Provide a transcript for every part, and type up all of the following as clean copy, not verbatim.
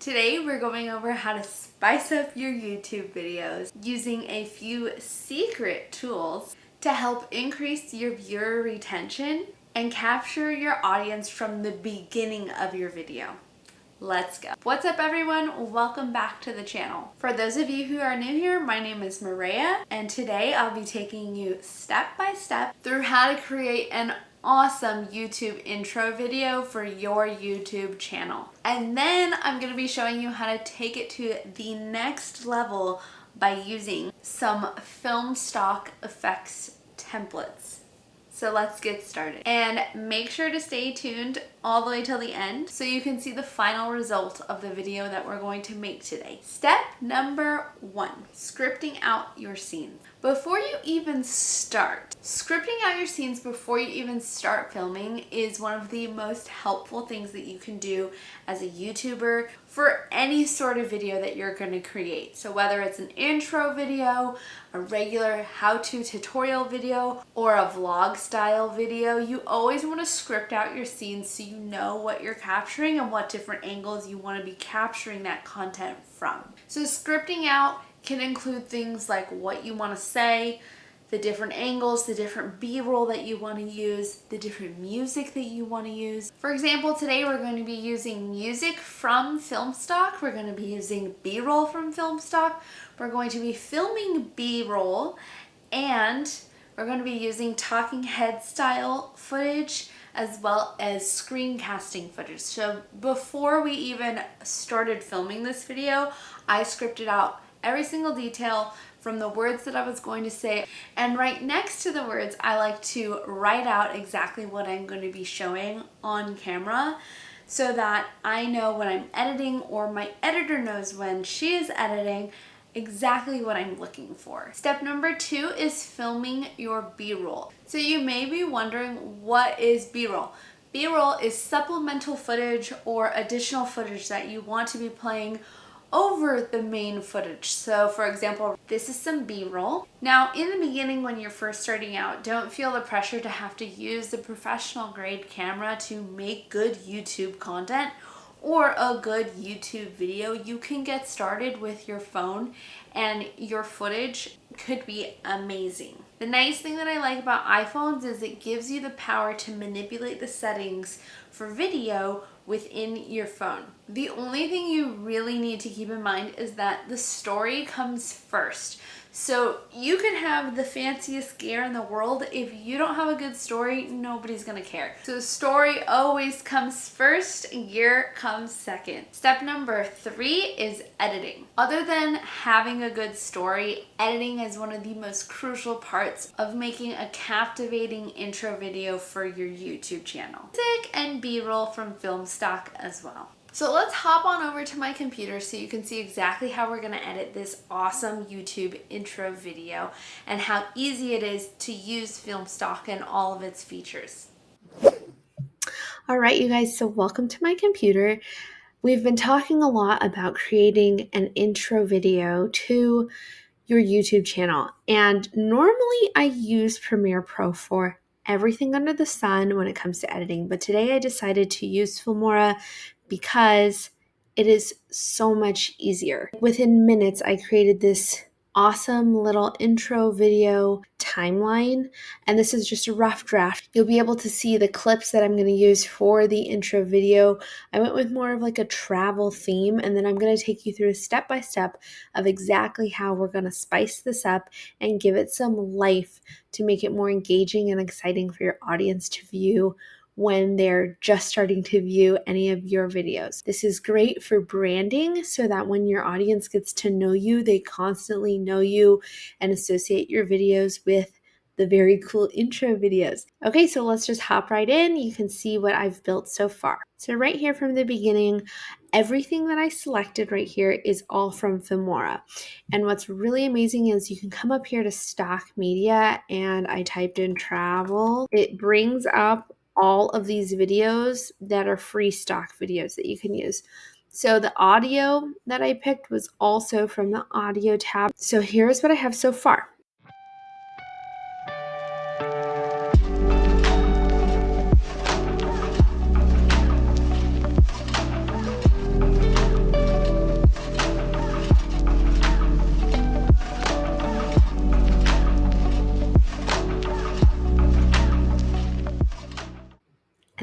Today we're going over how to spice up your YouTube videos using a few secret tools to help increase your viewer retention and capture your audience from the beginning of your video. Let's go. What's up everyone? Welcome back to the channel. For those of you who are new here, my name is Maria and today I'll be taking you step by step through how to create an awesome YouTube intro video for your YouTube channel. And then I'm going to be showing you how to take it to the next level by using some Filmstock effects templates. So let's get started. And make sure to stay tuned all the way till the end so you can see the final result of the video that we're going to make today. Step number 1, scripting out your scenes. Before you even start, scripting out your scenes before you even start filming is one of the most helpful things that you can do as a YouTuber for any sort of video that you're going to create. So whether it's an intro video, a regular how-to tutorial video, or a vlog style video, you always want to script out your scenes so you know what you're capturing and what different angles you want to be capturing that content from. So scripting out can include things like what you want to say, the different angles, the different B-roll that you want to use, the different music that you want to use. For example, today we're going to be using music from Filmstock. We're going to be using B-roll from Filmstock. We're going to be filming B-roll, and we're going to be using talking head style footage as well as screencasting footage. So before we even started filming this video, I scripted out every single detail from the words that I was going to say, and right next to the words I like to write out exactly what I'm going to be showing on camera so that I know when I'm editing, or my editor knows when she is editing, exactly what I'm looking for. Step number 2 is filming your B-roll. So you may be wondering, what is B-roll? B-roll is supplemental footage or additional footage that you want to be playing over the main footage. So for example, this is some B-roll. Now in the beginning when you're first starting out, don't feel the pressure to have to use the professional grade camera to make good YouTube content or a good YouTube video. You can get started with your phone and your footage could be amazing. The nice thing that I like about iPhones is it gives you the power to manipulate the settings for video within your phone. The only thing you really need to keep in mind is that the story comes first. So you can have the fanciest gear in the world. If you don't have a good story, nobody's gonna care. So story always comes first, gear comes second. Step number 3 is editing. Other than having a good story, editing is one of the most crucial parts of making a captivating intro video for your YouTube channel. Music and B-roll from Filmstock as well. So let's hop on over to my computer so you can see exactly how we're going to edit this awesome YouTube intro video and how easy it is to use Filmstock and all of its features. All right, you guys, so welcome to my computer. We've been talking a lot about creating an intro video to your YouTube channel, and normally I use Premiere Pro for everything under the sun when it comes to editing, but today I decided to use Filmora because it is so much easier. Within minutes, I created this awesome little intro video timeline, and this is just a rough draft. You'll be able to see the clips that I'm going to use for the intro video. I went with more of like a travel theme, and then I'm going to take you through a step-by-step of exactly how we're going to spice this up and give it some life to make it more engaging and exciting for your audience to view when they're just starting to view any of your videos. This is great for branding so that when your audience gets to know you, they constantly know you and associate your videos with the very cool intro videos. Okay, so let's just hop right in. You can see what I've built so far. So right here from the beginning, everything that I selected right here is all from Filmora. And what's really amazing is you can come up here to stock media, and I typed in travel. It brings up all of these videos that are free stock videos that you can use. So the audio that I picked was also from the audio tab. So here's what I have so far.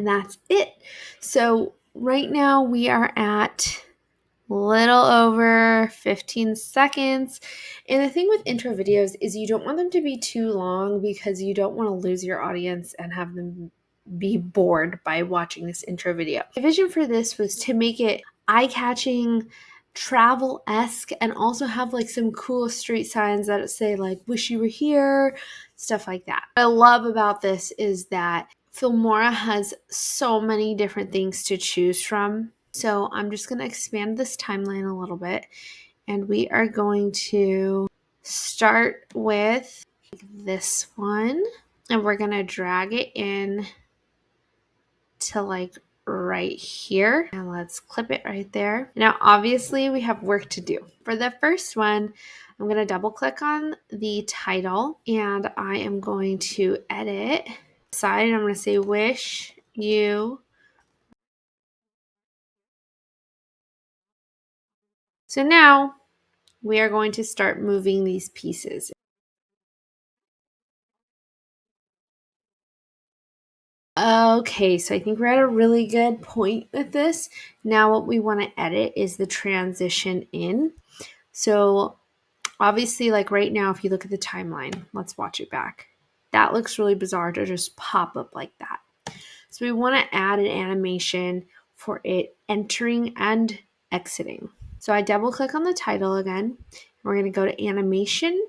And that's it. So right now we are at little over 15 seconds. And the thing with intro videos is you don't want them to be too long because you don't want to lose your audience and have them be bored by watching this intro video. The vision for this was to make it eye-catching, travel-esque, and also have like some cool street signs that say like wish you were here, stuff like that. What I love about this is that Filmora has so many different things to choose from. So I'm just going to expand this timeline a little bit, and we are going to start with this one, and we're going to drag it in to like right here, and let's clip it right there. Now obviously we have work to do. For the first one, I'm going to double click on the title, and I am going to edit side, and I'm going to say wish you. So now we are going to start moving these pieces. Okay, so I think we're at a really good point with this. Now what we want to edit is the transition in. So obviously, like right now, if you look at the timeline, let's watch it back. That looks really bizarre to just pop up like that. So we want to add an animation for it entering and exiting. So I double click on the title again. We're going to go to animation,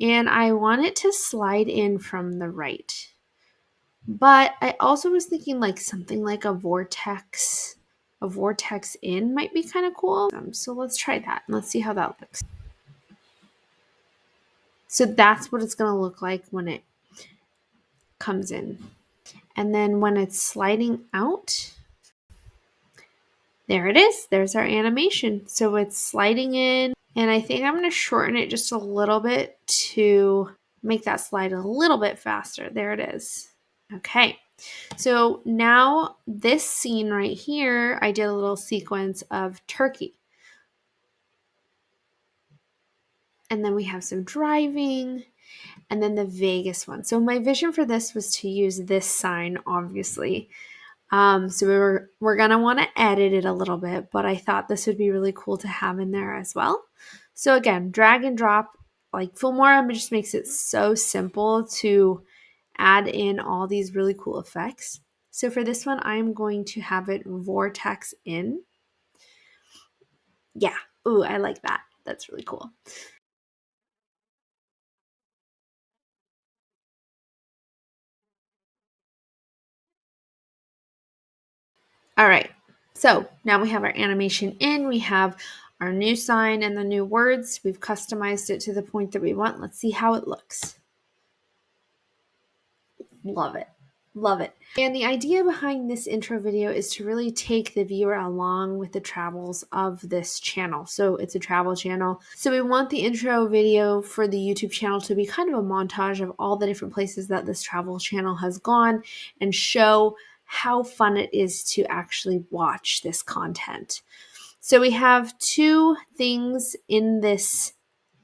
and I want it to slide in from the right. But I also was thinking like something like a vortex in might be kind of cool. So let's try that. Let's see how that looks. So that's what it's going to look like when it comes in. And then when it's sliding out, there it is. There's our animation. So it's sliding in, and I think I'm going to shorten it just a little bit to make that slide a little bit faster. There it is. Okay. So now this scene right here, I did a little sequence of Turkey. And then we have some driving, and then the Vegas one. So my vision for this was to use this sign, obviously. So we're going to want to edit it a little bit, but I thought this would be really cool to have in there as well. So again, drag and drop. Like Filmora just makes it so simple to add in all these really cool effects. So for this one, I'm going to have it vortex in. Yeah. Ooh, I like that. That's really cool. All right. So now we have our animation in. We have our new sign and the new words. We've customized it to the point that we want. Let's see how it looks. Love it. Love it. And the idea behind this intro video is to really take the viewer along with the travels of this channel. So it's a travel channel. So we want the intro video for the YouTube channel to be kind of a montage of all the different places that this travel channel has gone and show how fun it is to actually watch this content. So we have two things in this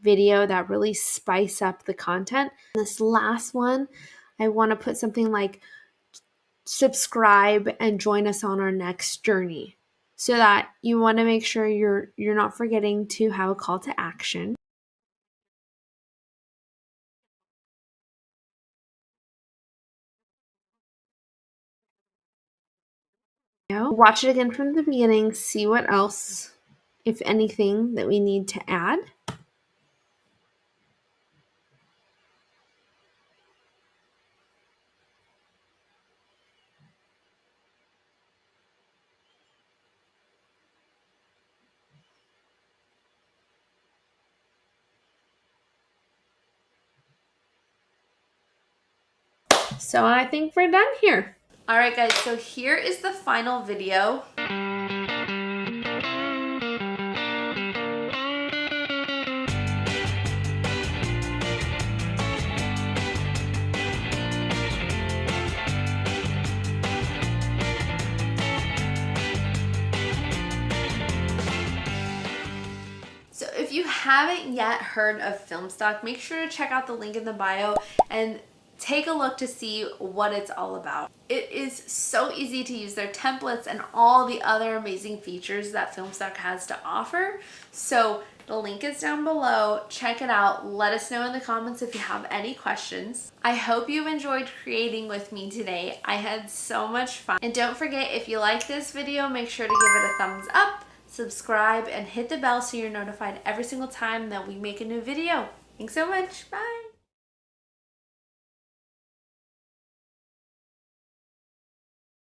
video that really spice up the content. This last one, I want to put something like subscribe and join us on our next journey, so that you want to make sure you're not forgetting to have a call to action. Watch it again from the beginning, see what else, if anything, that we need to add. So I think we're done here. All right, guys, so here is the final video. So if you haven't yet heard of Filmstock, make sure to check out the link in the bio and take a look to see what it's all about. It is so easy to use their templates and all the other amazing features that Filmstock has to offer. So the link is down below. Check it out. Let us know in the comments if you have any questions. I hope you've enjoyed creating with me today. I had so much fun. And don't forget, if you like this video, make sure to give it a thumbs up, subscribe, and hit the bell so you're notified every single time that we make a new video. Thanks so much. Bye.